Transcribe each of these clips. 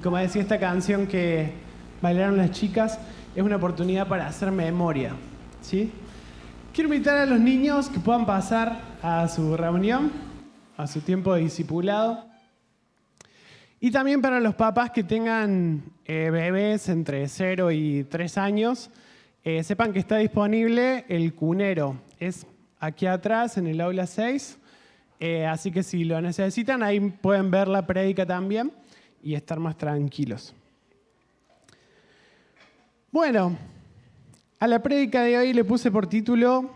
Como decía esta canción que bailaron las chicas, es una oportunidad para hacer memoria, ¿sí? Quiero invitar a los niños que puedan pasar a su reunión, a su tiempo de discipulado. Y también para los papás que tengan bebés entre 0 y 3 años, sepan que está disponible el cunero. Es aquí atrás en el aula 6, así que si lo necesitan, ahí pueden ver la prédica también y estar más tranquilos. Bueno, a la prédica de hoy le puse por título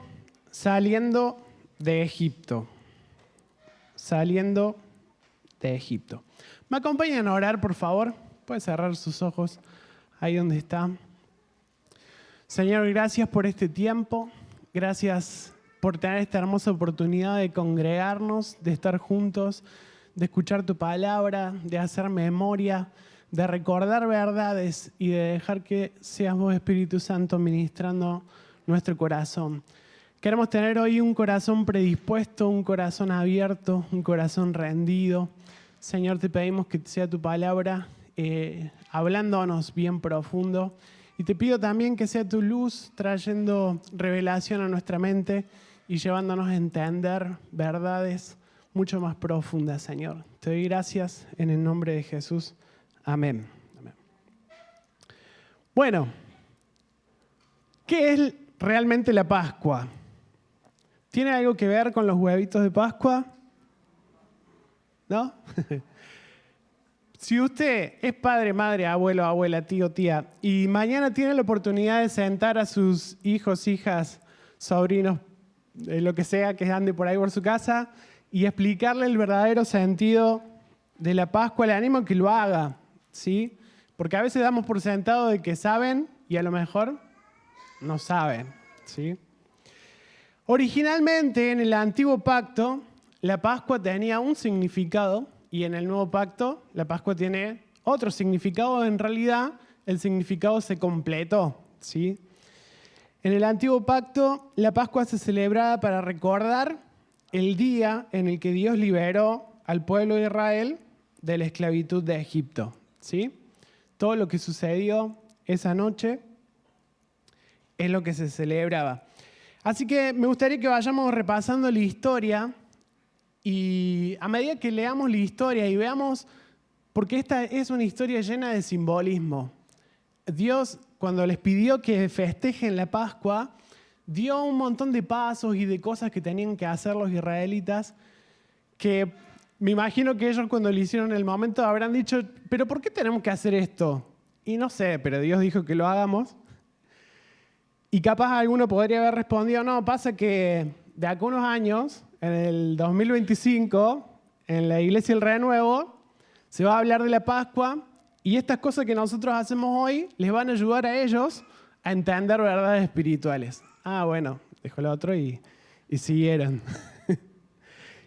Saliendo de Egipto. Saliendo de Egipto. ¿Me acompañan a orar, por favor? Puede cerrar sus ojos ahí donde está. Señor, gracias por este tiempo. Gracias por tener esta hermosa oportunidad de congregarnos, de estar juntos, de escuchar tu palabra, de hacer memoria, de recordar verdades y de dejar que seas vos, Espíritu Santo, ministrando nuestro corazón. Queremos tener hoy un corazón predispuesto, un corazón abierto, un corazón rendido. Señor, te pedimos que sea tu palabra hablándonos bien profundo. Y te pido también que sea tu luz trayendo revelación a nuestra mente y llevándonos a entender verdades mucho más profundas, Señor. Te doy gracias en el nombre de Jesús. Amén. Amén. Bueno, ¿qué es realmente la Pascua? ¿Tiene algo que ver con los huevitos de Pascua? ¿No? Si usted es padre, madre, abuelo, abuela, tío, tía, y mañana tiene la oportunidad de sentar a sus hijos, hijas, sobrinos, lo que sea que ande por ahí por su casa, y explicarle el verdadero sentido de la Pascua, le animo a que lo haga, ¿sí? Porque a veces damos por sentado de que saben y a lo mejor no saben, ¿sí? Originalmente, en el Antiguo Pacto, la Pascua tenía un significado y en el Nuevo Pacto la Pascua tiene otro significado. En realidad, el significado se completó, ¿sí? En el Antiguo Pacto, la Pascua se celebraba para recordar el día en el que Dios liberó al pueblo de Israel de la esclavitud de Egipto, ¿sí? Todo lo que sucedió esa noche es lo que se celebraba. Así que me gustaría que vayamos repasando la historia y a medida que leamos la historia y veamos, porque esta es una historia llena de simbolismo. Dios, cuando les pidió que festejen la Pascua, dio un montón de pasos y de cosas que tenían que hacer los israelitas, que me imagino que ellos cuando lo hicieron en el momento habrán dicho, ¿pero por qué tenemos que hacer esto? Y no sé, pero Dios dijo que lo hagamos. Y capaz alguno podría haber respondido, no, pasa que de acá unos años, en el 2025, en la Iglesia del Renuevo, se va a hablar de la Pascua y estas cosas que nosotros hacemos hoy les van a ayudar a ellos a entender verdades espirituales. Ah, bueno, dejó lo otro y siguieron.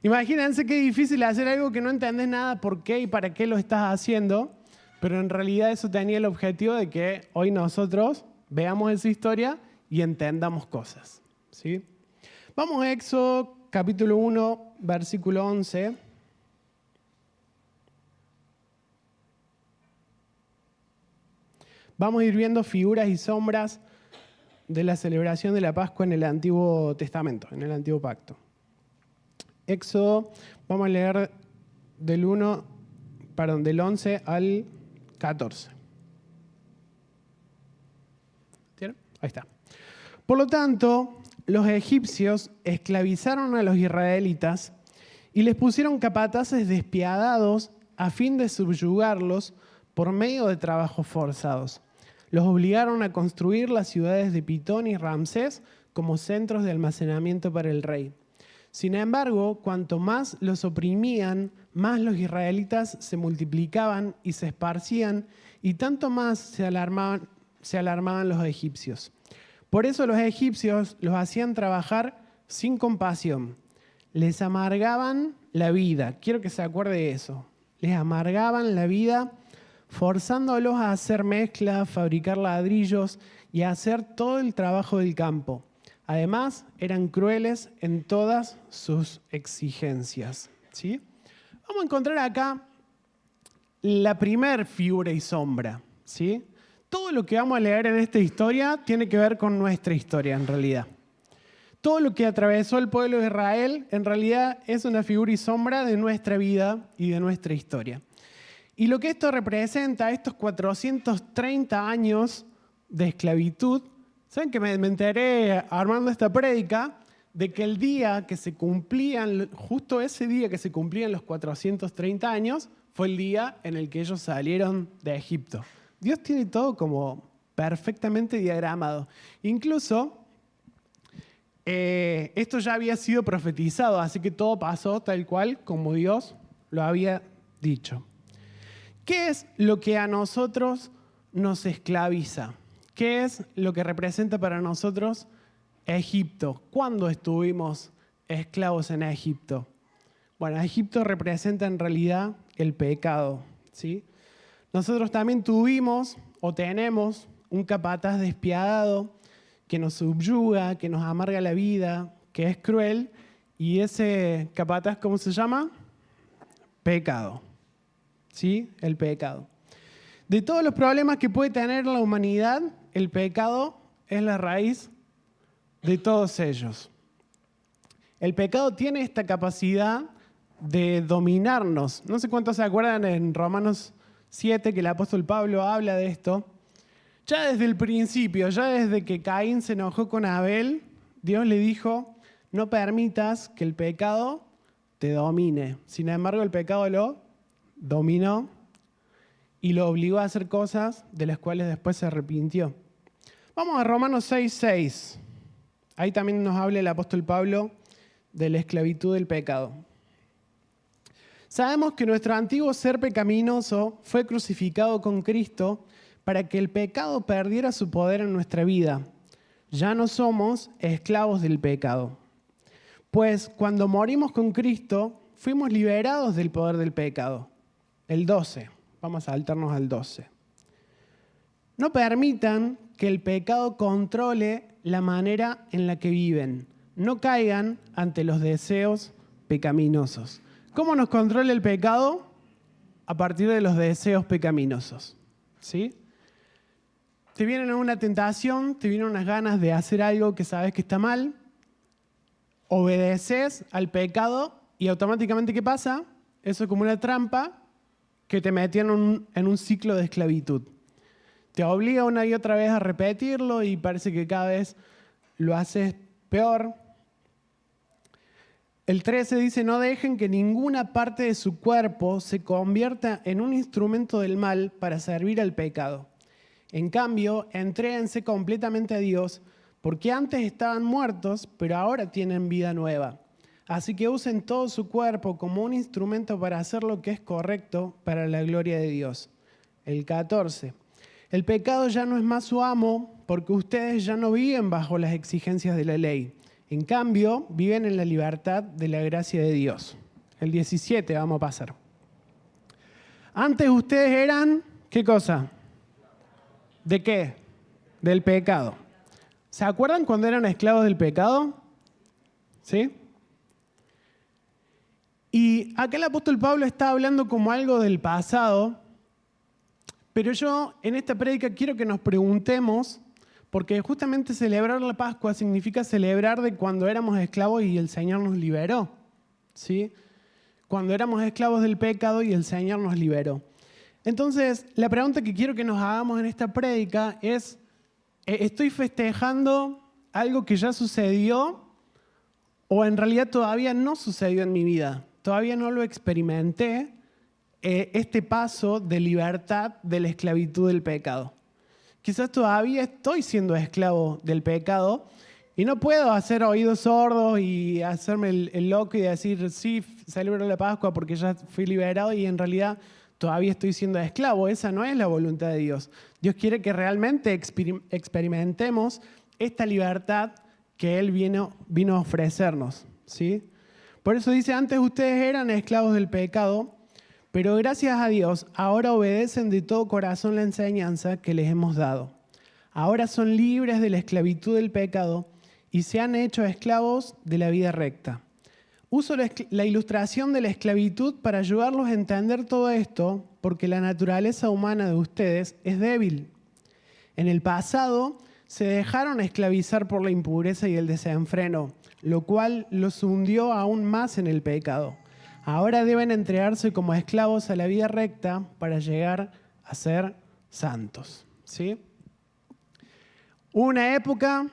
Imagínense qué difícil hacer algo que no entendés nada por qué y para qué lo estás haciendo, pero en realidad eso tenía el objetivo de que hoy nosotros veamos esa historia y entendamos cosas, ¿sí? Vamos a Éxodo capítulo 1, versículo 11. Vamos a ir viendo figuras y sombras de la celebración de la Pascua en el Antiguo Testamento, en el Antiguo Pacto. Éxodo, vamos a leer del 11 al 14. ¿Tienen? Ahí está. Por lo tanto, los egipcios esclavizaron a los israelitas y les pusieron capataces despiadados a fin de subyugarlos por medio de trabajos forzados. Los obligaron a construir las ciudades de Pitón y Ramsés como centros de almacenamiento para el rey. Sin embargo, cuanto más los oprimían, más los israelitas se multiplicaban y se esparcían, y tanto más se alarmaban los egipcios. Por eso los egipcios los hacían trabajar sin compasión. Les amargaban la vida. Quiero que se acuerde de eso. Les amargaban la vida, forzándolos a hacer mezclas, fabricar ladrillos y a hacer todo el trabajo del campo. Además, eran crueles en todas sus exigencias, ¿sí? Vamos a encontrar acá la primer figura y sombra, ¿sí? Todo lo que vamos a leer en esta historia tiene que ver con nuestra historia, en realidad. Todo lo que atravesó el pueblo de Israel, en realidad, es una figura y sombra de nuestra vida y de nuestra historia. Y lo que esto representa, estos 430 años de esclavitud, ¿saben que me enteré armando esta prédica? De que el día que se cumplían, justo ese día que se cumplían los 430 años, fue el día en el que ellos salieron de Egipto. Dios tiene todo como perfectamente diagramado. Incluso, esto ya había sido profetizado, así que todo pasó tal cual como Dios lo había dicho. ¿Qué es lo que a nosotros nos esclaviza? ¿Qué es lo que representa para nosotros Egipto? ¿Cuándo estuvimos esclavos en Egipto? Bueno, Egipto representa en realidad el pecado, ¿sí? Nosotros también tuvimos o tenemos un capataz despiadado que nos subyuga, que nos amarga la vida, que es cruel, y ese capataz, ¿cómo se llama? Pecado, ¿sí? El pecado. De todos los problemas que puede tener la humanidad, el pecado es la raíz de todos ellos. El pecado tiene esta capacidad de dominarnos. No sé cuántos se acuerdan en Romanos 7 que el apóstol Pablo habla de esto. Ya desde el principio, ya desde que Caín se enojó con Abel, Dios le dijo, no permitas que el pecado te domine. Sin embargo, el pecado lo dominó y lo obligó a hacer cosas de las cuales después se arrepintió. Vamos a Romanos 6:6. Ahí también nos habla el apóstol Pablo de la esclavitud del pecado. Sabemos que nuestro antiguo ser pecaminoso fue crucificado con Cristo para que el pecado perdiera su poder en nuestra vida. Ya no somos esclavos del pecado. Pues cuando morimos con Cristo, fuimos liberados del poder del pecado. El 12. Vamos a saltarnos al 12. No permitan que el pecado controle la manera en la que viven. No caigan ante los deseos pecaminosos. ¿Cómo nos controla el pecado? A partir de los deseos pecaminosos, ¿sí? Te viene una tentación, te vienen unas ganas de hacer algo que sabes que está mal, obedeces al pecado y automáticamente, ¿qué pasa? Eso es como una trampa que te mete en un ciclo de esclavitud. Te obliga una y otra vez a repetirlo y parece que cada vez lo haces peor. El 13 dice, no dejen que ninguna parte de su cuerpo se convierta en un instrumento del mal para servir al pecado. En cambio, entréguense completamente a Dios, porque antes estaban muertos, pero ahora tienen vida nueva. Así que usen todo su cuerpo como un instrumento para hacer lo que es correcto para la gloria de Dios. El 14. El pecado ya no es más su amo, porque ustedes ya no viven bajo las exigencias de la ley. En cambio, viven en la libertad de la gracia de Dios. El 17, vamos a pasar. Antes ustedes eran, ¿qué cosa? ¿De qué? Del pecado. ¿Se acuerdan cuando eran esclavos del pecado? ¿Sí? Y acá el apóstol Pablo está hablando como algo del pasado, pero yo en esta prédica quiero que nos preguntemos, porque justamente celebrar la Pascua significa celebrar de cuando éramos esclavos y el Señor nos liberó, ¿sí? Cuando éramos esclavos del pecado y el Señor nos liberó. Entonces, la pregunta que quiero que nos hagamos en esta prédica es, ¿estoy festejando algo que ya sucedió o en realidad todavía no sucedió en mi vida? Todavía no lo experimenté, este paso de libertad de la esclavitud del pecado. Quizás todavía estoy siendo esclavo del pecado y no puedo hacer oídos sordos y hacerme el loco y decir, sí, celebro la Pascua porque ya fui liberado y en realidad todavía estoy siendo esclavo. Esa no es la voluntad de Dios. Dios quiere que realmente experimentemos esta libertad que Él vino a ofrecernos, ¿sí? Por eso dice, antes ustedes eran esclavos del pecado, pero gracias a Dios ahora obedecen de todo corazón la enseñanza que les hemos dado. Ahora son libres de la esclavitud del pecado y se han hecho esclavos de la vida recta. Uso la ilustración de la esclavitud para ayudarlos a entender todo esto, porque la naturaleza humana de ustedes es débil. En el pasado se dejaron esclavizar por la impureza y el desenfreno, lo cual los hundió aún más en el pecado. Ahora deben entregarse como esclavos a la vida recta para llegar a ser santos. ¿Sí? Una época,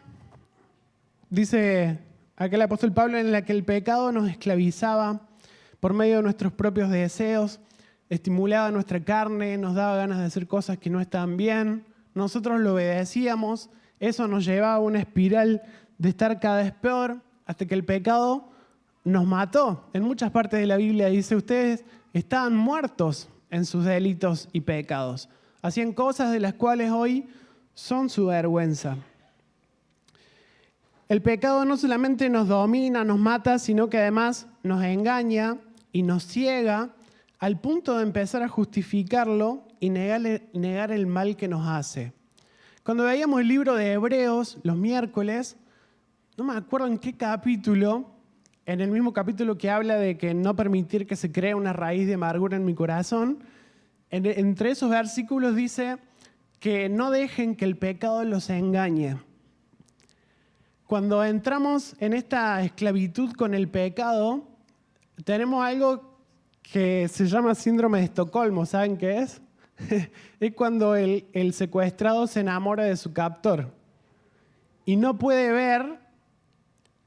dice aquel apóstol Pablo, en la que el pecado nos esclavizaba por medio de nuestros propios deseos, estimulaba nuestra carne, nos daba ganas de hacer cosas que no estaban bien, nosotros lo obedecíamos, eso nos llevaba a una espiral de estar cada vez peor, hasta que el pecado nos mató. En muchas partes de la Biblia dice, ustedes estaban muertos en sus delitos y pecados. Hacían cosas de las cuales hoy son su vergüenza. El pecado no solamente nos domina, nos mata, sino que además nos engaña y nos ciega al punto de empezar a justificarlo y negar el mal que nos hace. Cuando veíamos el libro de Hebreos los miércoles, no me acuerdo en qué capítulo, en el mismo capítulo que habla de que no permitir que se cree una raíz de amargura en mi corazón, entre esos versículos dice que no dejen que el pecado los engañe. Cuando entramos en esta esclavitud con el pecado, tenemos algo que se llama síndrome de Estocolmo. ¿Saben qué es? Es cuando el secuestrado se enamora de su captor y no puede ver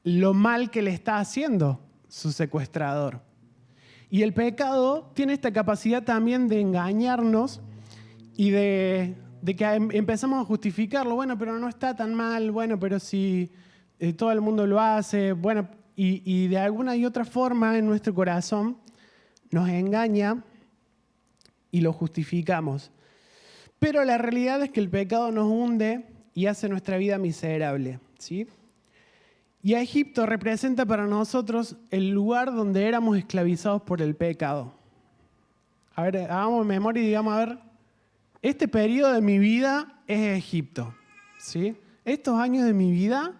lo mal que le está haciendo su secuestrador. Y el pecado tiene esta capacidad también de engañarnos y de que empezamos a justificarlo. Bueno, pero no está tan mal. Bueno, pero si todo el mundo lo hace. Bueno, y de alguna y otra forma en nuestro corazón nos engaña y lo justificamos. Pero la realidad es que el pecado nos hunde y hace nuestra vida miserable, ¿sí? Y a Egipto representa para nosotros el lugar donde éramos esclavizados por el pecado. A ver, hagamos memoria y digamos, a ver, este periodo de mi vida es Egipto, ¿sí? Estos años de mi vida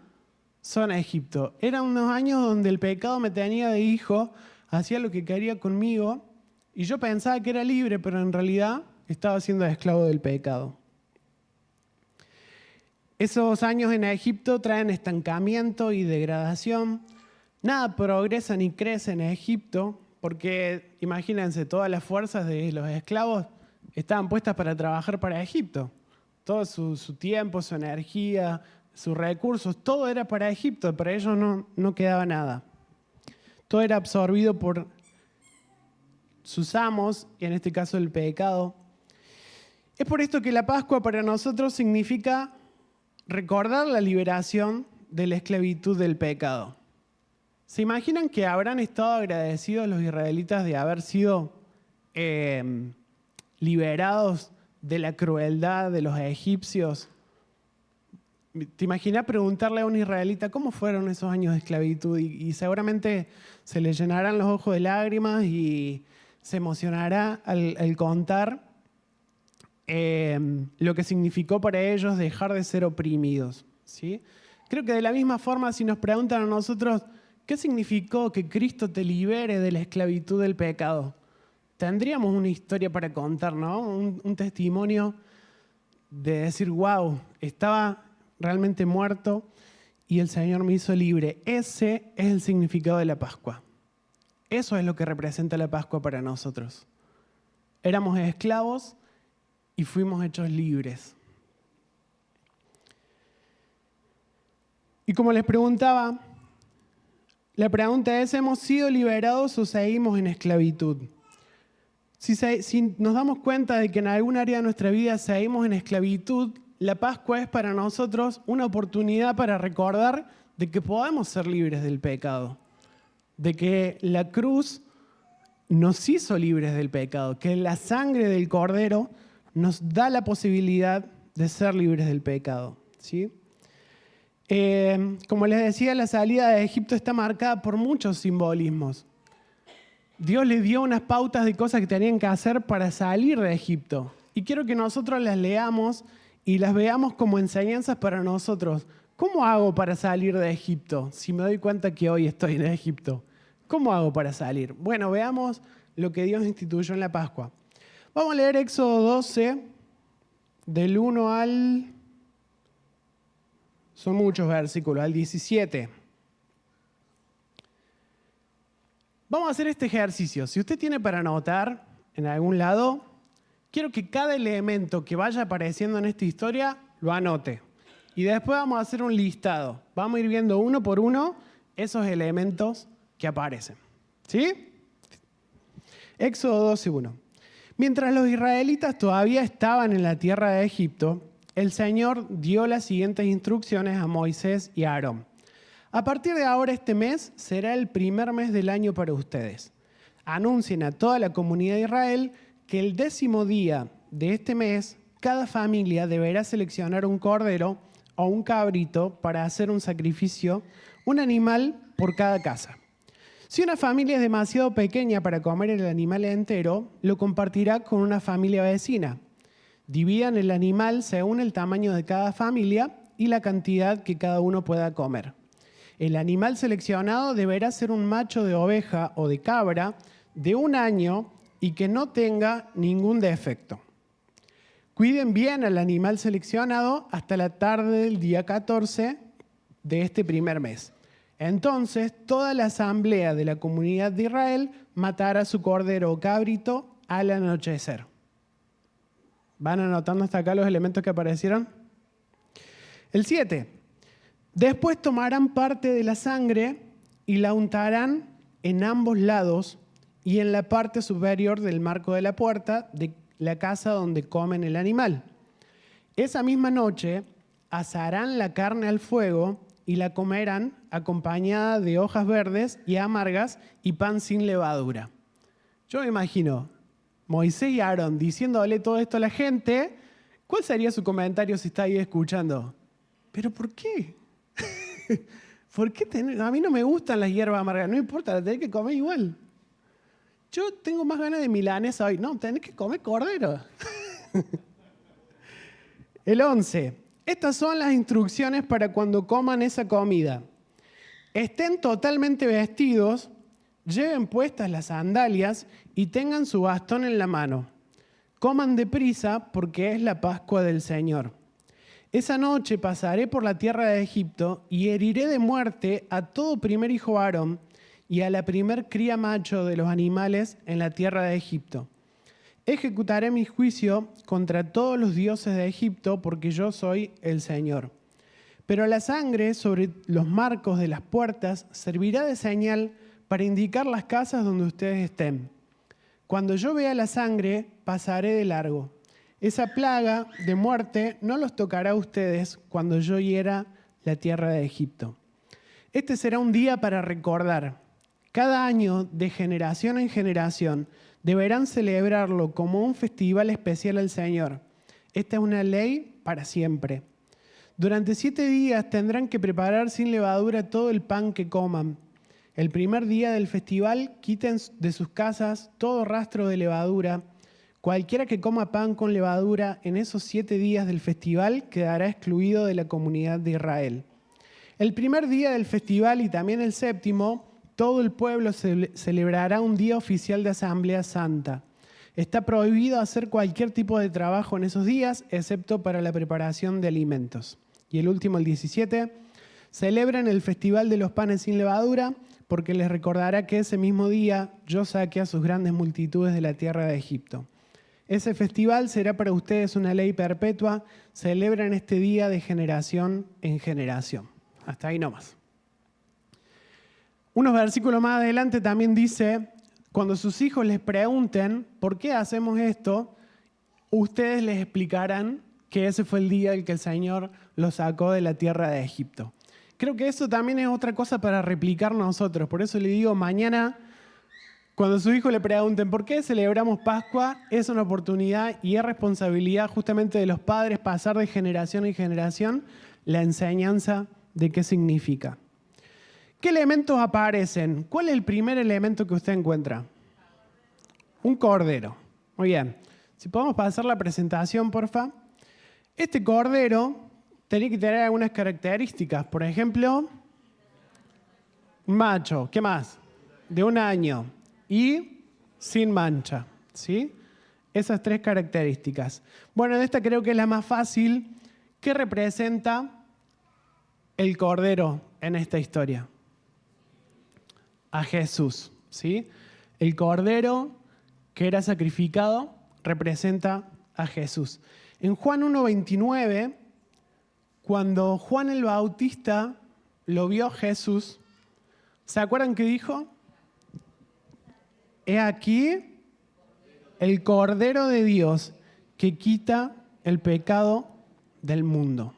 son Egipto. Eran unos años donde el pecado me tenía de hijo, hacía lo que quería conmigo, y yo pensaba que era libre, pero en realidad estaba siendo esclavo del pecado. Esos años en Egipto traen estancamiento y degradación. Nada progresa ni crece en Egipto, porque imagínense, todas las fuerzas de los esclavos estaban puestas para trabajar para Egipto. Todo su tiempo, su energía, sus recursos, todo era para Egipto, para ellos no quedaba nada. Todo era absorbido por sus amos, y en este caso el pecado. Es por esto que la Pascua para nosotros significa recordar la liberación de la esclavitud del pecado. ¿Se imaginan que habrán estado agradecidos los israelitas de haber sido liberados de la crueldad de los egipcios? ¿Te imaginas preguntarle a un israelita cómo fueron esos años de esclavitud? Y seguramente se le llenarán los ojos de lágrimas y se emocionará al contar lo que significó para ellos dejar de ser oprimidos, ¿sí? Creo que de la misma forma, si nos preguntan a nosotros, ¿qué significó que Cristo te libere de la esclavitud del pecado? Tendríamos una historia para contar, ¿no? Un testimonio de decir, wow, estaba realmente muerto y el Señor me hizo libre. Ese es el significado de la Pascua. Eso es lo que representa la Pascua para nosotros. Éramos esclavos y fuimos hechos libres. Y como les preguntaba, la pregunta es, ¿hemos sido liberados o seguimos en esclavitud? Si nos damos cuenta de que en algún área de nuestra vida seguimos en esclavitud, la Pascua es para nosotros una oportunidad para recordar de que podemos ser libres del pecado, de que la cruz nos hizo libres del pecado, que la sangre del Cordero nos da la posibilidad de ser libres del pecado, ¿sí? Como les decía, la salida de Egipto está marcada por muchos simbolismos. Dios les dio unas pautas de cosas que tenían que hacer para salir de Egipto. Y quiero que nosotros las leamos y las veamos como enseñanzas para nosotros. ¿Cómo hago para salir de Egipto si me doy cuenta que hoy estoy en Egipto? ¿Cómo hago para salir? Bueno, veamos lo que Dios instituyó en la Pascua. Vamos a leer Éxodo 12, del 1 al... Son muchos versículos, al 17. Vamos a hacer este ejercicio. Si usted tiene para anotar en algún lado, quiero que cada elemento que vaya apareciendo en esta historia lo anote. Y después vamos a hacer un listado. Vamos a ir viendo uno por uno esos elementos que aparecen. ¿Sí? Éxodo 12:1. Mientras los israelitas todavía estaban en la tierra de Egipto, el Señor dio las siguientes instrucciones a Moisés y a Aarón. A partir de ahora este mes será el primer mes del año para ustedes. Anuncien a toda la comunidad de Israel que el 10º día de este mes, cada familia deberá seleccionar un cordero o un cabrito para hacer un sacrificio, un animal por cada casa. Si una familia es demasiado pequeña para comer el animal entero, lo compartirá con una familia vecina. Dividan el animal según el tamaño de cada familia y la cantidad que cada uno pueda comer. El animal seleccionado deberá ser un macho de oveja o de cabra de 1 año y que no tenga ningún defecto. Cuiden bien al animal seleccionado hasta la tarde del día 14 de este primer mes. Entonces, toda la asamblea de la comunidad de Israel matará su cordero o cabrito al anochecer. ¿Van anotando hasta acá los elementos que aparecieron? El 7. Después tomarán parte de la sangre y la untarán en ambos lados y en la parte superior del marco de la puerta de la casa donde comen el animal. Esa misma noche asarán la carne al fuego y la comerán acompañada de hojas verdes y amargas y pan sin levadura. Yo me imagino Moisés y Aarón diciéndole todo esto a la gente. ¿Cuál sería su comentario si está ahí escuchando? ¿Pero por qué? ¿Por qué a mí no me gustan las hierbas amargas? No importa, las tenés que comer igual. Yo tengo más ganas de milanesa hoy. No, tenés que comer cordero. El 11. Estas son las instrucciones para cuando coman esa comida. Estén totalmente vestidos, lleven puestas las sandalias y tengan su bastón en la mano. Coman deprisa porque es la Pascua del Señor. Esa noche pasaré por la tierra de Egipto y heriré de muerte a todo primer hijo Aarón y a la primer cría macho de los animales en la tierra de Egipto. Ejecutaré mi juicio contra todos los dioses de Egipto porque yo soy el Señor. Pero la sangre sobre los marcos de las puertas servirá de señal para indicar las casas donde ustedes estén. Cuando yo vea la sangre, pasaré de largo. Esa plaga de muerte no los tocará a ustedes cuando yo hiera la tierra de Egipto. Este será un día para recordar. Cada año, de generación en generación, deberán celebrarlo como un festival especial al Señor. Esta es una ley para siempre. Durante 7 días tendrán que preparar sin levadura todo el pan que coman. El primer día del festival quiten de sus casas todo rastro de levadura. Cualquiera que coma pan con levadura en esos 7 días del festival quedará excluido de la comunidad de Israel. El primer día del festival y también el 7º, todo el pueblo celebrará un día oficial de Asamblea Santa. Está prohibido hacer cualquier tipo de trabajo en esos días, excepto para la preparación de alimentos. Y el último, el 17, celebran el Festival de los Panes sin Levadura, porque les recordará que ese mismo día yo saqué a sus grandes multitudes de la tierra de Egipto. Ese festival será para ustedes una ley perpetua. Celebran este día de generación en generación. Hasta ahí nomás. Unos versículos más adelante también dice, cuando sus hijos les pregunten por qué hacemos esto, ustedes les explicarán que ese fue el día en que el Señor los sacó de la tierra de Egipto. Creo que eso también es otra cosa para replicar nosotros. Por eso le digo, mañana, cuando sus hijos le pregunten por qué celebramos Pascua, es una oportunidad y es responsabilidad justamente de los padres pasar de generación en generación la enseñanza de qué significa. ¿Qué elementos aparecen? ¿Cuál es el primer elemento que usted encuentra? Un cordero. Muy bien. Si podemos pasar la presentación, porfa. Este cordero tenía que tener algunas características. Por ejemplo, macho. ¿Qué más? de un año y sin mancha, ¿sí? Esas 3 características. Bueno, de esta creo que es la más fácil. ¿Qué representa el Cordero en esta historia? A Jesús, ¿sí? El Cordero que era sacrificado representa a Jesús. En Juan 1:29, cuando Juan el Bautista lo vio a Jesús, ¿se acuerdan qué dijo? He aquí el Cordero de Dios que quita el pecado del mundo.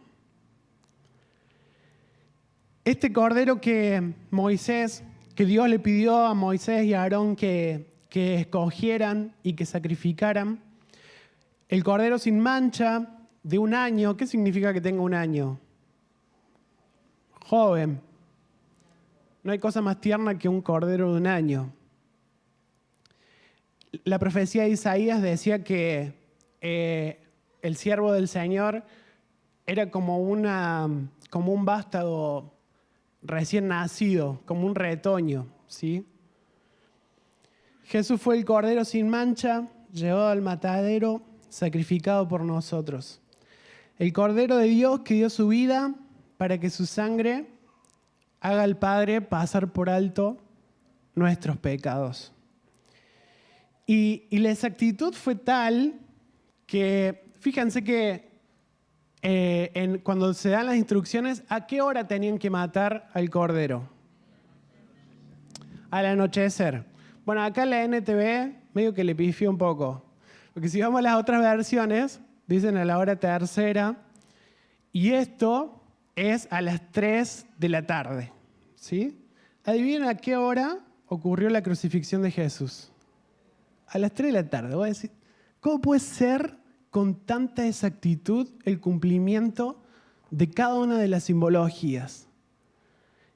Este Cordero que Dios le pidió a Moisés y a Aarón que escogieran y que sacrificaran, el Cordero sin mancha de un año. ¿Qué significa que tenga un año? Joven. No hay cosa más tierna que un cordero de un año. La profecía de Isaías decía que el siervo del Señor era como un vástago recién nacido, como un retoño, ¿sí? Jesús fue el cordero sin mancha, llevado al matadero, sacrificado por nosotros. El Cordero de Dios que dio su vida para que su sangre haga al Padre pasar por alto nuestros pecados. Y la exactitud fue tal que, fíjense que cuando se dan las instrucciones, ¿a qué hora tenían que matar al Cordero? Al anochecer. Bueno, acá la NTV medio que le pifió un poco. Porque si vamos a las otras versiones, dicen a la hora tercera, y esto es a las 3 de la tarde, ¿sí? Adivinen a qué hora ocurrió la crucifixión de Jesús. A las 3 de la tarde. Voy a decir, ¿cómo puede ser con tanta exactitud el cumplimiento de cada una de las simbologías?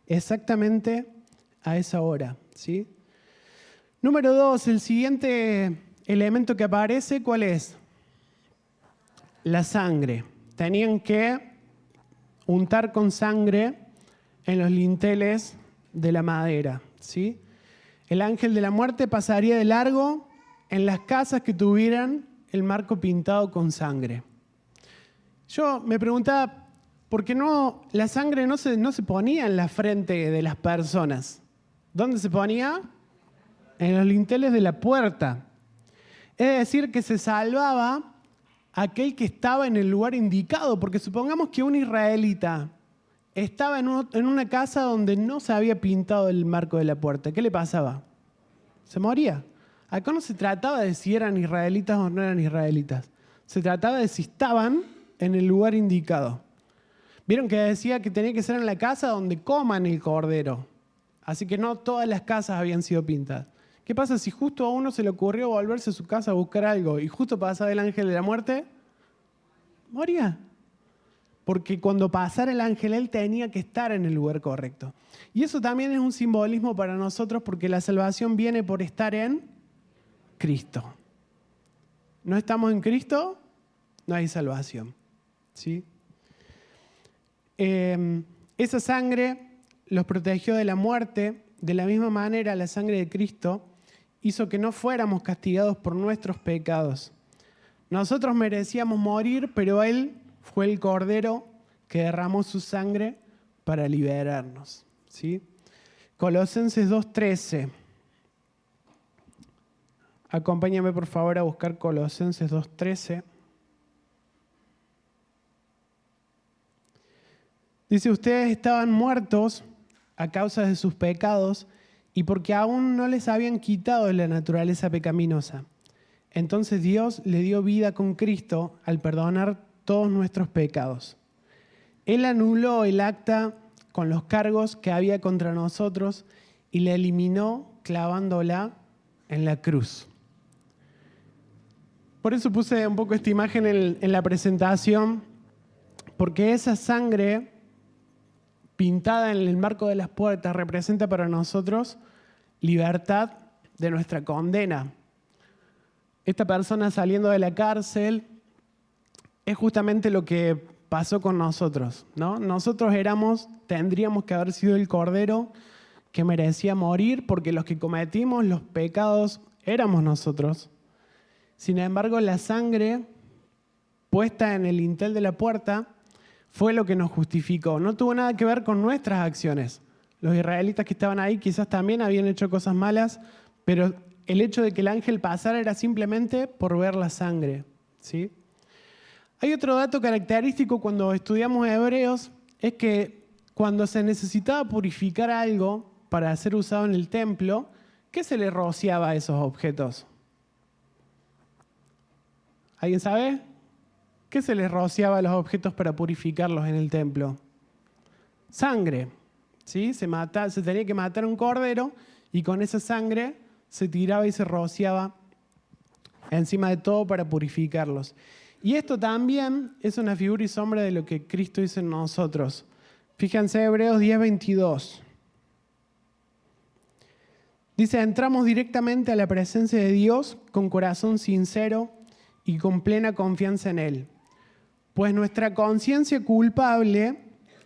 Exactamente a esa hora, ¿sí? Número 2, el siguiente elemento que aparece, ¿cuál es? La sangre. Tenían que untar con sangre en los linteles de la madera, ¿sí? El ángel de la muerte pasaría de largo en las casas que tuvieran el marco pintado con sangre. Yo me preguntaba, ¿por qué no la sangre no se ponía en la frente de las personas? ¿Dónde se ponía? En los linteles de la puerta. Es decir, que se salvaba aquel que estaba en el lugar indicado, porque supongamos que un israelita estaba en una casa donde no se había pintado el marco de la puerta. ¿Qué le pasaba? Se moría. Acá no se trataba de si eran israelitas o no eran israelitas. Se trataba de si estaban en el lugar indicado. Vieron que decía que tenía que ser en la casa donde coman el cordero. Así que no todas las casas habían sido pintadas. ¿Qué pasa si justo a uno se le ocurrió volverse a su casa a buscar algo y justo pasaba el ángel de la muerte? Moría. Porque cuando pasara el ángel, él tenía que estar en el lugar correcto. Y eso también es un simbolismo para nosotros porque la salvación viene por estar en Cristo. ¿No estamos en Cristo? No hay salvación, ¿sí? Esa sangre los protegió de la muerte. De la misma manera, la sangre de Cristo hizo que no fuéramos castigados por nuestros pecados. Nosotros merecíamos morir, pero Él fue el Cordero que derramó su sangre para liberarnos, ¿sí? Colosenses 2:13. Acompáñame por favor a buscar Colosenses 2:13. Dice, ustedes estaban muertos a causa de sus pecados y porque aún no les habían quitado la naturaleza pecaminosa. Entonces Dios le dio vida con Cristo al perdonar todos nuestros pecados. Él anuló el acta con los cargos que había contra nosotros y la eliminó clavándola en la cruz. Por eso puse un poco esta imagen en la presentación, porque esa sangre pintada en el marco de las puertas representa para nosotros libertad de nuestra condena. Esta persona saliendo de la cárcel es justamente lo que pasó con nosotros, ¿no? Nosotros tendríamos que haber sido el cordero que merecía morir porque los que cometimos los pecados éramos nosotros. Sin embargo, la sangre puesta en el dintel de la puerta fue lo que nos justificó. No tuvo nada que ver con nuestras acciones. Los israelitas que estaban ahí quizás también habían hecho cosas malas, pero el hecho de que el ángel pasara era simplemente por ver la sangre, ¿sí? Hay otro dato característico cuando estudiamos Hebreos, es que cuando se necesitaba purificar algo para ser usado en el templo, ¿qué se le rociaba a esos objetos? ¿Alguien sabe? ¿Qué se les rociaba a los objetos para purificarlos en el templo? Sangre, ¿sí? Se tenía que matar un cordero y con esa sangre se tiraba y se rociaba encima de todo para purificarlos. Y esto también es una figura y sombra de lo que Cristo hizo en nosotros. Fíjense Hebreos 10:22. Dice, entramos directamente a la presencia de Dios con corazón sincero y con plena confianza en Él. Pues nuestra conciencia culpable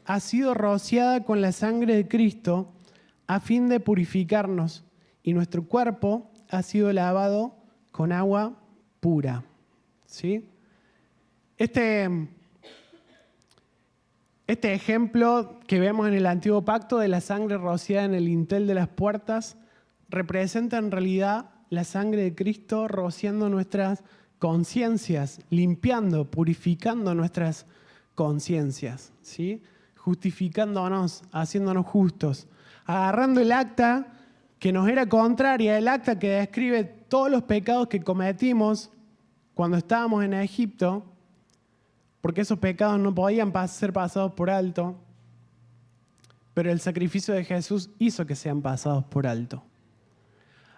ha sido rociada con la sangre de Cristo a fin de purificarnos, y nuestro cuerpo ha sido lavado con agua pura. ¿Sí? Este ejemplo que vemos en el Antiguo Pacto de la sangre rociada en el dintel de las puertas representa en realidad la sangre de Cristo rociando nuestras conciencias, limpiando, purificando nuestras conciencias, ¿sí? Justificándonos, haciéndonos justos, agarrando el acta que nos era contraria, el acta que describe todos los pecados que cometimos cuando estábamos en Egipto, porque esos pecados no podían ser pasados por alto, pero el sacrificio de Jesús hizo que sean pasados por alto.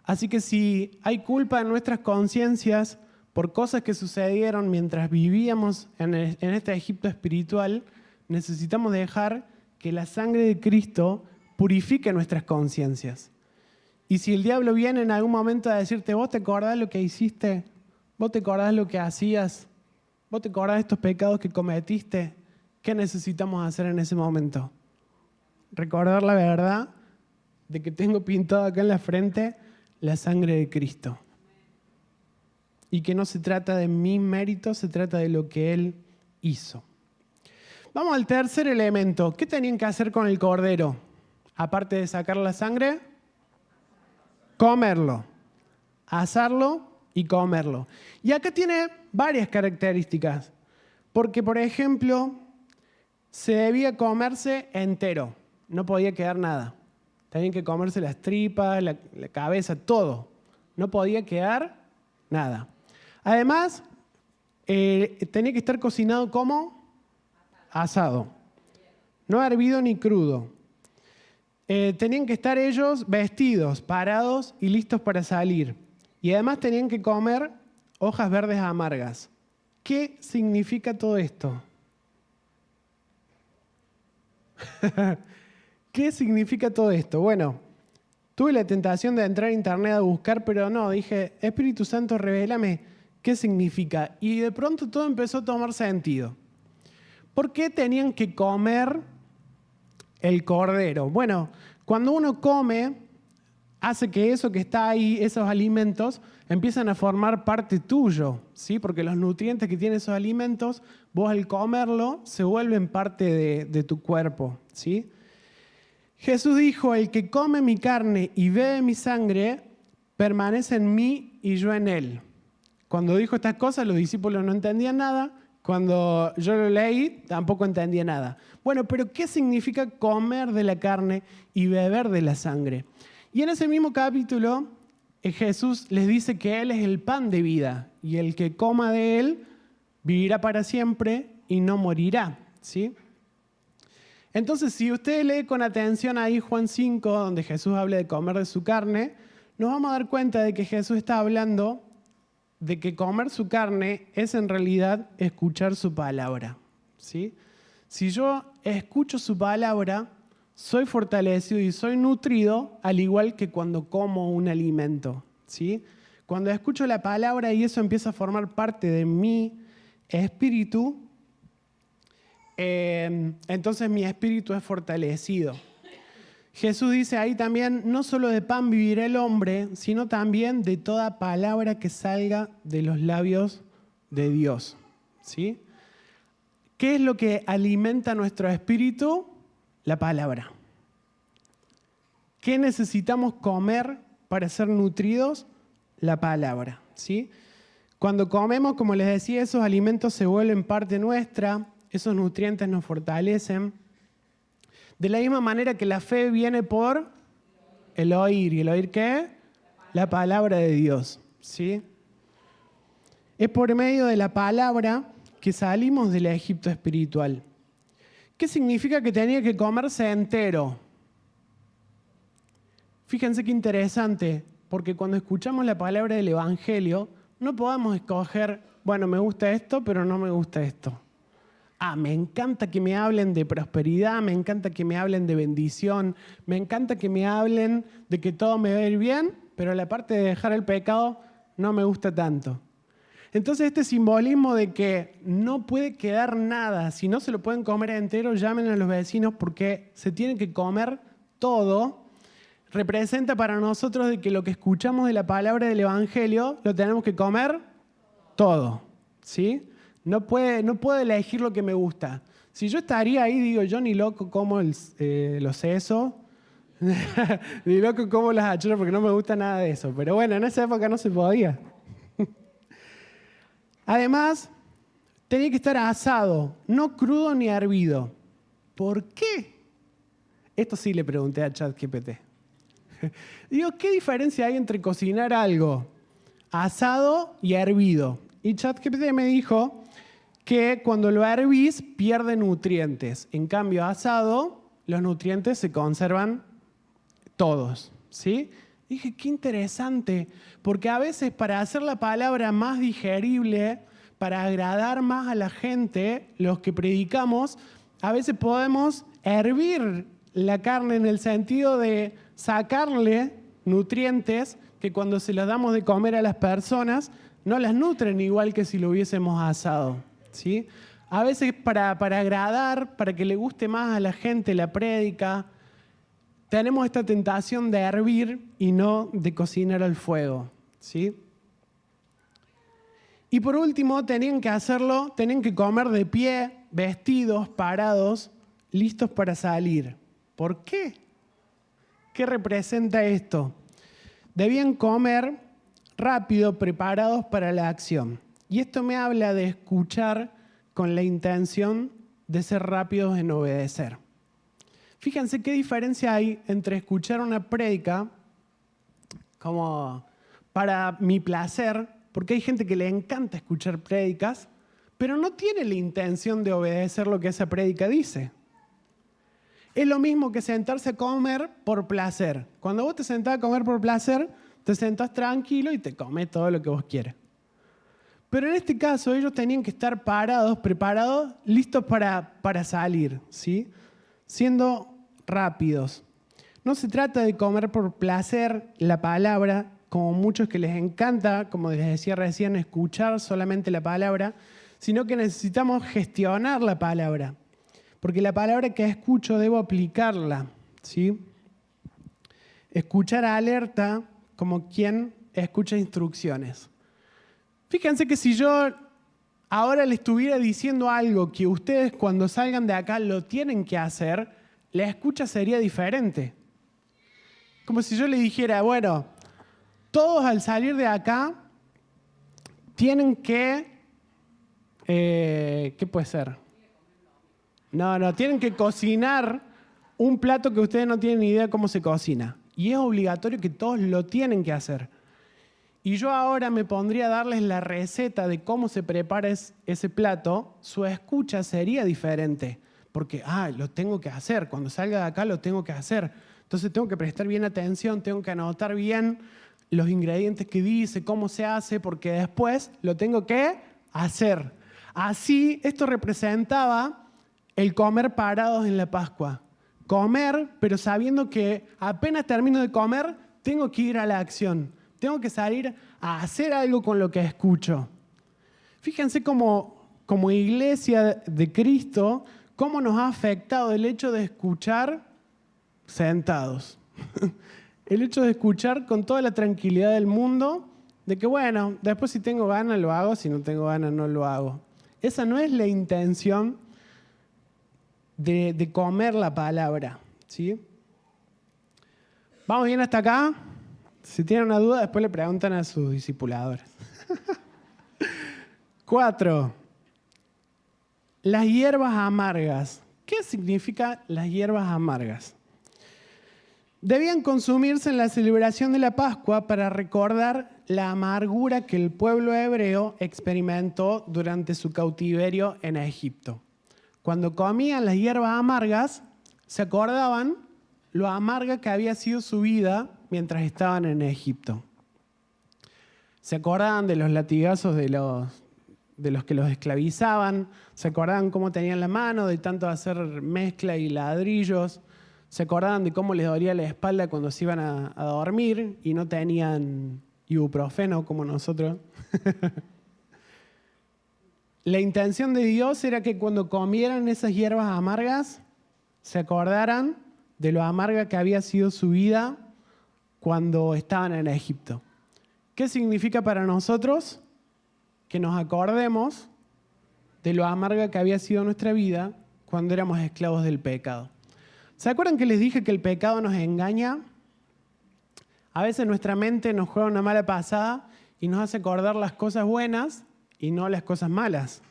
Así que si hay culpa en nuestras conciencias por cosas que sucedieron mientras vivíamos en este Egipto espiritual, necesitamos dejar que la sangre de Cristo purifique nuestras conciencias. Y si el diablo viene en algún momento a decirte, ¿vos te acordás lo que hiciste? ¿Vos te acordás lo que hacías? ¿Vos te acordás de estos pecados que cometiste? ¿Qué necesitamos hacer en ese momento? Recordar la verdad de que tengo pintado acá en la frente la sangre de Cristo. Y que no se trata de mi mérito, se trata de lo que Él hizo. Vamos al tercer elemento. ¿Qué tenían que hacer con el cordero? Aparte de sacar la sangre, comerlo. Asarlo y comerlo. Y acá tiene varias características. Porque, por ejemplo, se debía comerse entero. No podía quedar nada. Tenían que comerse las tripas, la cabeza, todo. No podía quedar nada. Además, tenía que estar cocinado como asado. No hervido ni crudo. Tenían que estar ellos vestidos, parados y listos para salir. Y además tenían que comer hojas verdes amargas. ¿Qué significa todo esto? ¿Qué significa todo esto? Bueno, tuve la tentación de entrar a internet a buscar, pero no, dije, Espíritu Santo, revélame qué significa. Y de pronto todo empezó a tomar sentido. ¿Por qué tenían que comer el cordero? Bueno, cuando uno come, hace que eso que está ahí, esos alimentos, empiezan a formar parte tuyo, ¿sí? Porque los nutrientes que tienen esos alimentos, vos al comerlo, se vuelven parte de tu cuerpo, ¿sí? Jesús dijo, el que come mi carne y bebe mi sangre, permanece en mí y yo en él. Cuando dijo estas cosas, los discípulos no entendían nada. Cuando yo lo leí, tampoco entendía nada. Bueno, pero ¿qué significa comer de la carne y beber de la sangre? Y en ese mismo capítulo, Jesús les dice que Él es el pan de vida y el que coma de Él vivirá para siempre y no morirá, ¿sí? Entonces, si usted lee con atención ahí Juan 5, donde Jesús habla de comer de su carne, nos vamos a dar cuenta de que Jesús está hablando de que comer su carne es en realidad escuchar su palabra, ¿sí? Si yo escucho su palabra, soy fortalecido y soy nutrido, al igual que cuando como un alimento, ¿sí? Cuando escucho la palabra y eso empieza a formar parte de mi espíritu, entonces mi espíritu es fortalecido. Jesús dice ahí también, no solo de pan vivirá el hombre, sino también de toda palabra que salga de los labios de Dios. ¿Sí? ¿Qué es lo que alimenta nuestro espíritu? La palabra. ¿Qué necesitamos comer para ser nutridos? La palabra. ¿Sí? Cuando comemos, como les decía, esos alimentos se vuelven parte nuestra, esos nutrientes nos fortalecen. De la misma manera que la fe viene por el oír. ¿Y el oír qué? La palabra de Dios. ¿Sí? Es por medio de la palabra que salimos del Egipto espiritual. ¿Qué significa que tenía que comerse entero? Fíjense qué interesante, porque cuando escuchamos la palabra del Evangelio, no podemos escoger, bueno, me gusta esto, pero no me gusta esto. Me encanta que me hablen de prosperidad, me encanta que me hablen de bendición, me encanta que me hablen de que todo me va a ir bien, pero la parte de dejar el pecado no me gusta tanto. Entonces este simbolismo de que no puede quedar nada, si no se lo pueden comer entero, llamen a los vecinos porque se tiene que comer todo, representa para nosotros de que lo que escuchamos de la palabra del Evangelio lo tenemos que comer todo, ¿sí? No puedo elegir lo que me gusta. Si yo estaría ahí, digo, yo ni loco como los sesos, ni loco como las achuras porque no me gusta nada de eso. Pero bueno, en esa época no se podía. Además, tenía que estar asado, no crudo ni hervido. ¿Por qué? Esto sí le pregunté a ChatGPT. Digo, ¿qué diferencia hay entre cocinar algo asado y hervido? Y ChatGPT me dijo que cuando lo hervís pierde nutrientes. En cambio, asado, los nutrientes se conservan todos, ¿sí? Dije, qué interesante, porque a veces para hacer la palabra más digerible, para agradar más a la gente, los que predicamos, a veces podemos hervir la carne en el sentido de sacarle nutrientes que cuando se las damos de comer a las personas no las nutren igual que si lo hubiésemos asado, ¿sí? A veces para agradar, para que le guste más a la gente la prédica, tenemos esta tentación de hervir y no de cocinar al fuego, ¿sí? Y por último, tenían que comer de pie, vestidos, parados, listos para salir. ¿Por qué? ¿Qué representa esto? Debían comer rápido, preparados para la acción. Y esto me habla de escuchar con la intención de ser rápidos en obedecer. Fíjense qué diferencia hay entre escuchar una prédica como para mi placer, porque hay gente que le encanta escuchar prédicas, pero no tiene la intención de obedecer lo que esa prédica dice. Es lo mismo que sentarse a comer por placer. Cuando vos te sentás a comer por placer, te sentás tranquilo y te comes todo lo que vos quieras. Pero en este caso ellos tenían que estar parados, preparados, listos para salir, ¿sí? Siendo rápidos. No se trata de comer por placer la palabra, como muchos que les encanta, como les decía recién, escuchar solamente la palabra, sino que necesitamos gestionar la palabra. Porque la palabra que escucho debo aplicarla, ¿sí? Escuchar alerta como quien escucha instrucciones. Fíjense que si yo ahora le estuviera diciendo algo que ustedes cuando salgan de acá lo tienen que hacer, la escucha sería diferente. Como si yo le dijera, bueno, todos al salir de acá tienen que... ¿qué puede ser? No, tienen que cocinar un plato que ustedes no tienen ni idea cómo se cocina. Y es obligatorio que todos lo tienen que hacer. Y yo ahora me pondría a darles la receta de cómo se prepara ese plato, su escucha sería diferente. Porque, lo tengo que hacer, cuando salga de acá lo tengo que hacer. Entonces tengo que prestar bien atención, tengo que anotar bien los ingredientes que dice, cómo se hace, porque después lo tengo que hacer. Así, esto representaba el comer parados en la Pascua. Comer, pero sabiendo que apenas termino de comer, tengo que ir a la acción. Tengo que salir a hacer algo con lo que escucho. Fíjense como iglesia de Cristo, cómo nos ha afectado el hecho de escuchar sentados. El hecho de escuchar con toda la tranquilidad del mundo, de que bueno, después si tengo ganas lo hago, si no tengo ganas no lo hago. Esa no es la intención de comer la palabra, ¿sí? ¿Vamos bien hasta acá? Si tienen una duda, después le preguntan a sus discipuladores. 4. Las hierbas amargas. ¿Qué significa las hierbas amargas? Debían consumirse en la celebración de la Pascua para recordar la amargura que el pueblo hebreo experimentó durante su cautiverio en Egipto. Cuando comían las hierbas amargas, se acordaban lo amarga que había sido su vida mientras estaban en Egipto. Se acordaban de los latigazos de los que los esclavizaban, se acordaban cómo tenían la mano de tanto hacer mezcla y ladrillos, se acordaban de cómo les dolía la espalda cuando se iban a dormir y no tenían ibuprofeno como nosotros. La intención de Dios era que cuando comieran esas hierbas amargas, se acordaran de lo amarga que había sido su vida cuando estaban en Egipto. ¿Qué significa para nosotros? Que nos acordemos de lo amarga que había sido nuestra vida cuando éramos esclavos del pecado. ¿Se acuerdan que les dije que el pecado nos engaña? A veces nuestra mente nos juega una mala pasada y nos hace acordar las cosas buenas y no las cosas malas.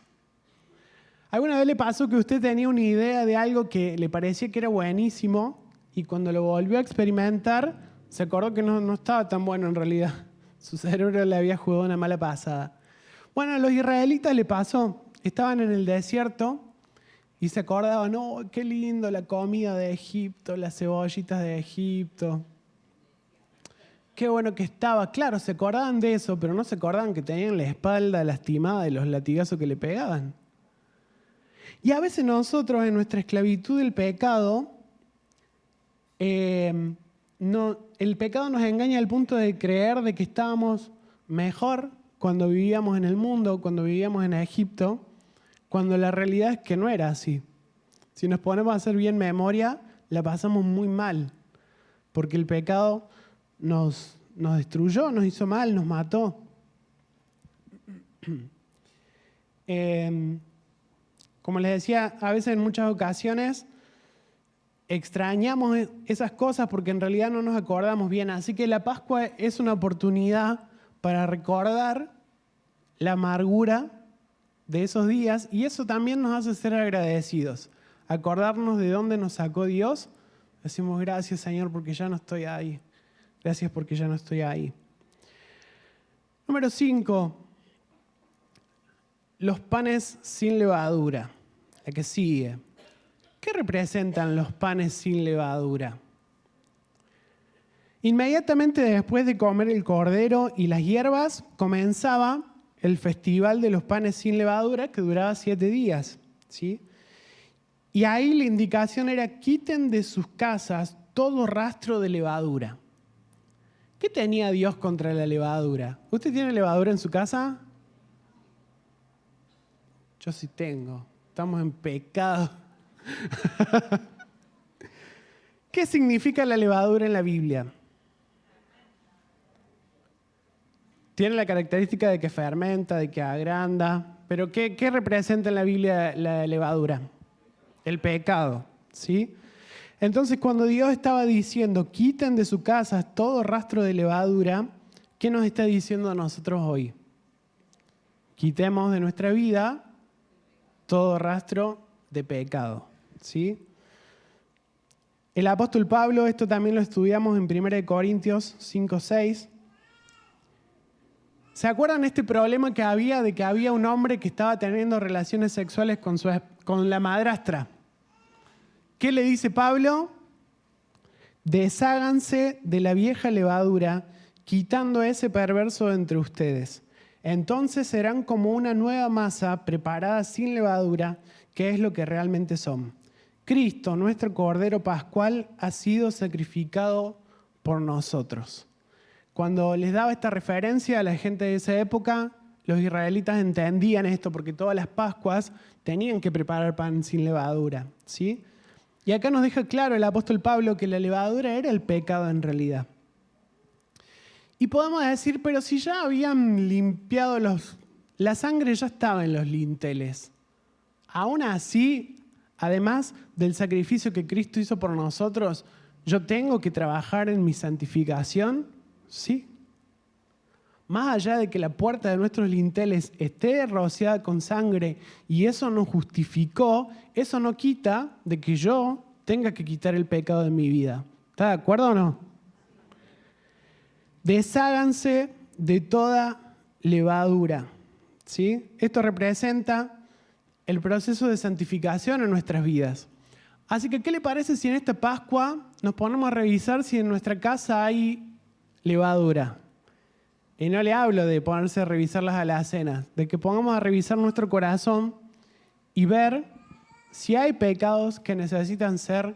¿Alguna vez le pasó que usted tenía una idea de algo que le parecía que era buenísimo y cuando lo volvió a experimentar se acordó que no estaba tan bueno en realidad? Su cerebro le había jugado una mala pasada. Bueno, a los israelitas le pasó. Estaban en el desierto y se acordaban, oh, qué lindo la comida de Egipto, las cebollitas de Egipto. Qué bueno que estaba. Claro, se acordaban de eso, pero no se acordaban que tenían la espalda lastimada de los latigazos que le pegaban. Y a veces nosotros en nuestra esclavitud del pecado, el pecado nos engaña al punto de creer de que estábamos mejor cuando vivíamos en el mundo, cuando vivíamos en Egipto, cuando la realidad es que no era así. Si nos ponemos a hacer bien memoria, la pasamos muy mal, porque el pecado nos destruyó, nos hizo mal, nos mató. Como les decía, a veces en muchas ocasiones extrañamos esas cosas porque en realidad no nos acordamos bien. Así que la Pascua es una oportunidad para recordar la amargura de esos días y eso también nos hace ser agradecidos. Acordarnos de dónde nos sacó Dios. Decimos gracias, Señor, porque ya no estoy ahí. Gracias porque ya no estoy ahí. Número 5. Los panes sin levadura. La que sigue. ¿Qué representan los panes sin levadura? Inmediatamente después de comer el cordero y las hierbas, comenzaba el festival de los panes sin levadura que duraba 7 días. ¿Sí? Y ahí la indicación era: quiten de sus casas todo rastro de levadura. ¿Qué tenía Dios contra la levadura? ¿Usted tiene levadura en su casa? Yo sí tengo. Estamos en pecado. ¿Qué significa la levadura en la Biblia? Tiene la característica de que fermenta, de que agranda, pero ¿qué representa en la Biblia la levadura? El pecado, ¿sí? Entonces, cuando Dios estaba diciendo, quiten de su casa todo rastro de levadura, ¿qué nos está diciendo a nosotros hoy? Quitemos de nuestra vida todo rastro de pecado, ¿sí? El apóstol Pablo, esto también lo estudiamos en 1 Corintios 5:6. ¿Se acuerdan este problema que había de que había un hombre que estaba teniendo relaciones sexuales con la madrastra? ¿Qué le dice Pablo? Desháganse de la vieja levadura, quitando ese perverso entre ustedes. Entonces serán como una nueva masa preparada sin levadura, que es lo que realmente son. Cristo, nuestro Cordero Pascual, ha sido sacrificado por nosotros. Cuando les daba esta referencia a la gente de esa época, los israelitas entendían esto porque todas las Pascuas tenían que preparar pan sin levadura, ¿sí? Y acá nos deja claro el apóstol Pablo que la levadura era el pecado en realidad. Y podemos decir, pero si ya habían limpiado la sangre ya estaba en los linteles. Aún así, además del sacrificio que Cristo hizo por nosotros, ¿yo tengo que trabajar en mi santificación? Sí. Más allá de que la puerta de nuestros linteles esté rociada con sangre y eso nos justificó, eso no quita de que yo tenga que quitar el pecado de mi vida. ¿Está de acuerdo o no? Desháganse de toda levadura. ¿Sí? Esto representa el proceso de santificación en nuestras vidas. Así que, ¿qué le parece si en esta Pascua nos ponemos a revisar si en nuestra casa hay levadura? Y no le hablo de ponerse a revisar las alacenas, de que pongamos a revisar nuestro corazón y ver si hay pecados que necesitan ser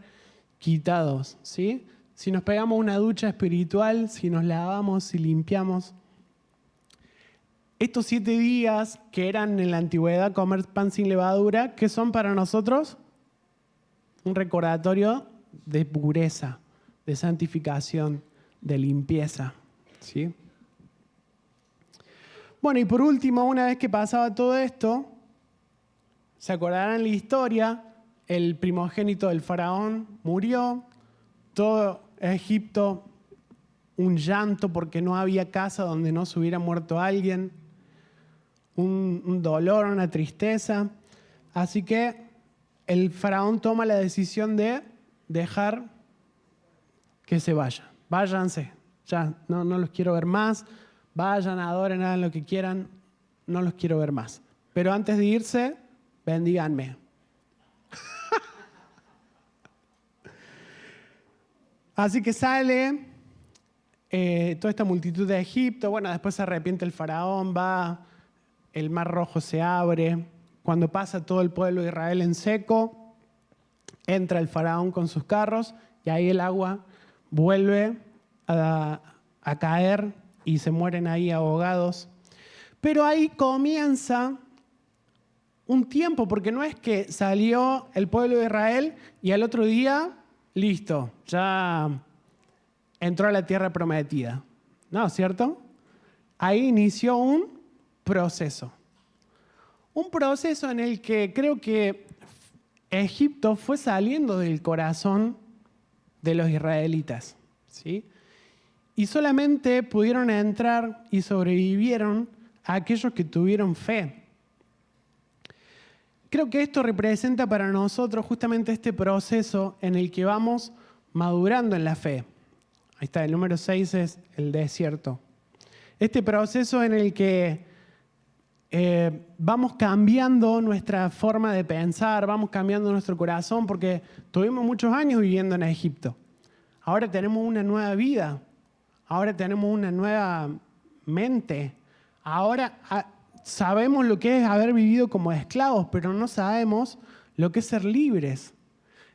quitados, ¿sí? Si nos pegamos una ducha espiritual, si nos lavamos, si limpiamos. Estos 7 días que eran en la antigüedad comer pan sin levadura, ¿qué son para nosotros? Un recordatorio de pureza, de santificación, de limpieza, ¿sí? Bueno, y por último, una vez que pasaba todo esto, se acordarán la historia, el primogénito del faraón murió, todo Egipto un llanto porque no había casa donde no se hubiera muerto alguien, un dolor, una tristeza. Así que el faraón toma la decisión de dejar que se vayan. Váyanse, ya no los quiero ver más. Vayan, adoren, hagan lo que quieran, no los quiero ver más. Pero antes de irse, bendíganme. Así que sale toda esta multitud de Egipto. Bueno, después se arrepiente el faraón, va, el mar rojo se abre. Cuando pasa todo el pueblo de Israel en seco, entra el faraón con sus carros y ahí el agua vuelve a caer y se mueren ahí ahogados. Pero ahí comienza un tiempo, porque no es que salió el pueblo de Israel y al otro día, listo, ya entró a la tierra prometida. No, ¿cierto? Ahí inició un proceso. Un proceso en el que creo que Egipto fue saliendo del corazón de los israelitas, ¿sí? Y solamente pudieron entrar y sobrevivieron a aquellos que tuvieron fe. Creo que esto representa para nosotros justamente este proceso en el que vamos madurando en la fe. Ahí está, el número 6 es el desierto. Este proceso en el que vamos cambiando nuestra forma de pensar, vamos cambiando nuestro corazón, porque tuvimos muchos años viviendo en Egipto. Ahora tenemos una nueva vida. Ahora tenemos una nueva mente. Ahora sabemos lo que es haber vivido como esclavos, pero no sabemos lo que es ser libres.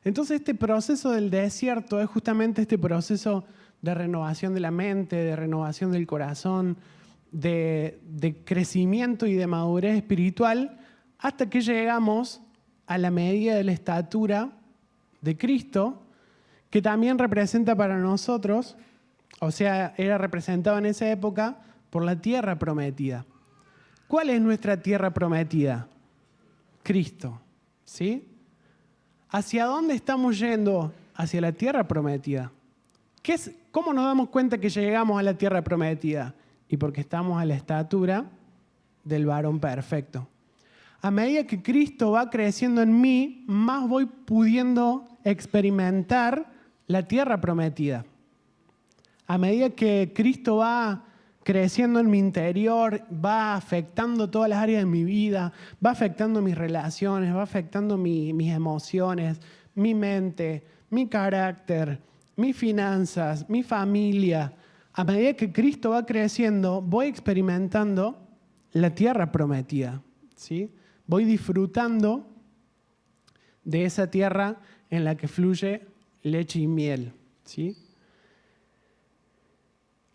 Entonces este proceso del desierto es justamente este proceso de renovación de la mente, de renovación del corazón, de crecimiento y de madurez espiritual, hasta que llegamos a la medida de la estatura de Cristo, que también representa para nosotros, o sea, era representado en esa época por la tierra prometida. ¿Cuál es nuestra tierra prometida? Cristo, ¿sí? ¿Hacia dónde estamos yendo? Hacia la tierra prometida. ¿Cómo nos damos cuenta que llegamos a la tierra prometida? Y porque estamos a la estatura del varón perfecto. A medida que Cristo va creciendo en mí, más voy pudiendo experimentar la tierra prometida. A medida que Cristo va creciendo en mi interior, va afectando todas las áreas de mi vida, va afectando mis relaciones, va afectando mis emociones, mi mente, mi carácter, mis finanzas, mi familia. A medida que Cristo va creciendo, voy experimentando la tierra prometida, ¿sí? Voy disfrutando de esa tierra en la que fluye leche y miel, ¿sí?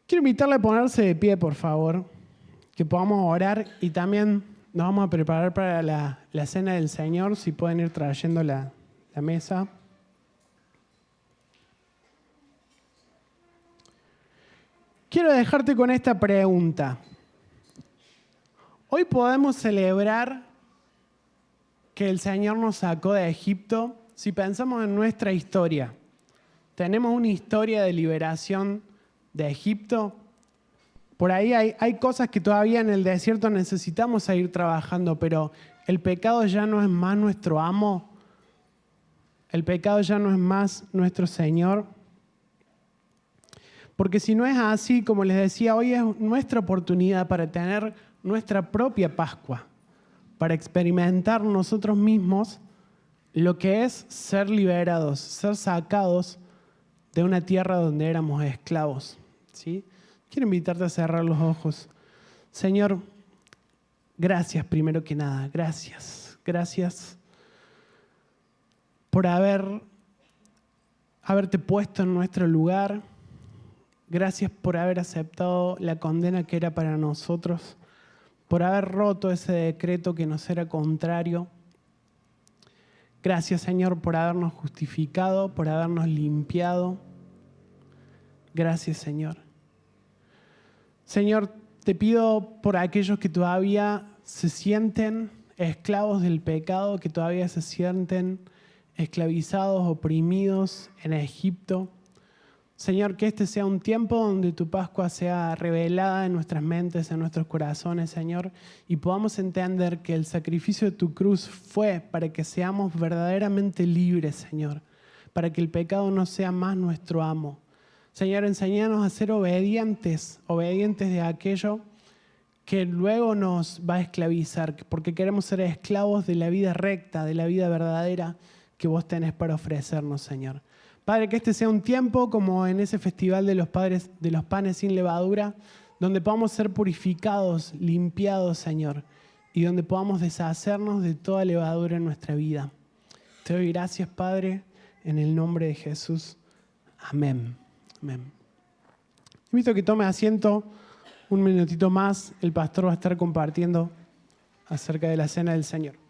Quiero invitarle a ponerse de pie, por favor, que podamos orar y también nos vamos a preparar para la cena del Señor, si pueden ir trayendo la mesa. quiero dejarte con esta pregunta. Hoy podemos celebrar que el Señor nos sacó de Egipto si pensamos en nuestra historia. Tenemos una historia de liberación de Egipto. Por ahí hay cosas que todavía en el desierto necesitamos seguir trabajando, pero el pecado ya no es más nuestro amo. El pecado ya no es más nuestro Señor. Porque si no es así, como les decía, hoy es nuestra oportunidad para tener nuestra propia Pascua, para experimentar nosotros mismos lo que es ser liberados, ser sacados de una tierra donde éramos esclavos. ¿Sí? Quiero invitarte a cerrar los ojos. Señor, gracias primero que nada, gracias. Gracias por haberte puesto en nuestro lugar. Gracias por haber aceptado la condena que era para nosotros, por haber roto ese decreto que nos era contrario. Gracias, Señor, por habernos justificado, por habernos limpiado. Gracias, Señor. Señor, te pido por aquellos que todavía se sienten esclavos del pecado, que todavía se sienten esclavizados, oprimidos en Egipto. Señor, que este sea un tiempo donde tu Pascua sea revelada en nuestras mentes, en nuestros corazones, Señor, y podamos entender que el sacrificio de tu cruz fue para que seamos verdaderamente libres, Señor, para que el pecado no sea más nuestro amo. Señor, enséñanos a ser obedientes de aquello que luego nos va a esclavizar, porque queremos ser esclavos de la vida recta, de la vida verdadera que vos tenés para ofrecernos, Señor. Padre, que este sea un tiempo como en ese festival de los panes sin levadura, donde podamos ser purificados, limpiados, Señor, y donde podamos deshacernos de toda levadura en nuestra vida. Te doy gracias, Padre, en el nombre de Jesús. Amén. Amén. Invito a que tome asiento un minutito más. El pastor va a estar compartiendo acerca de la cena del Señor.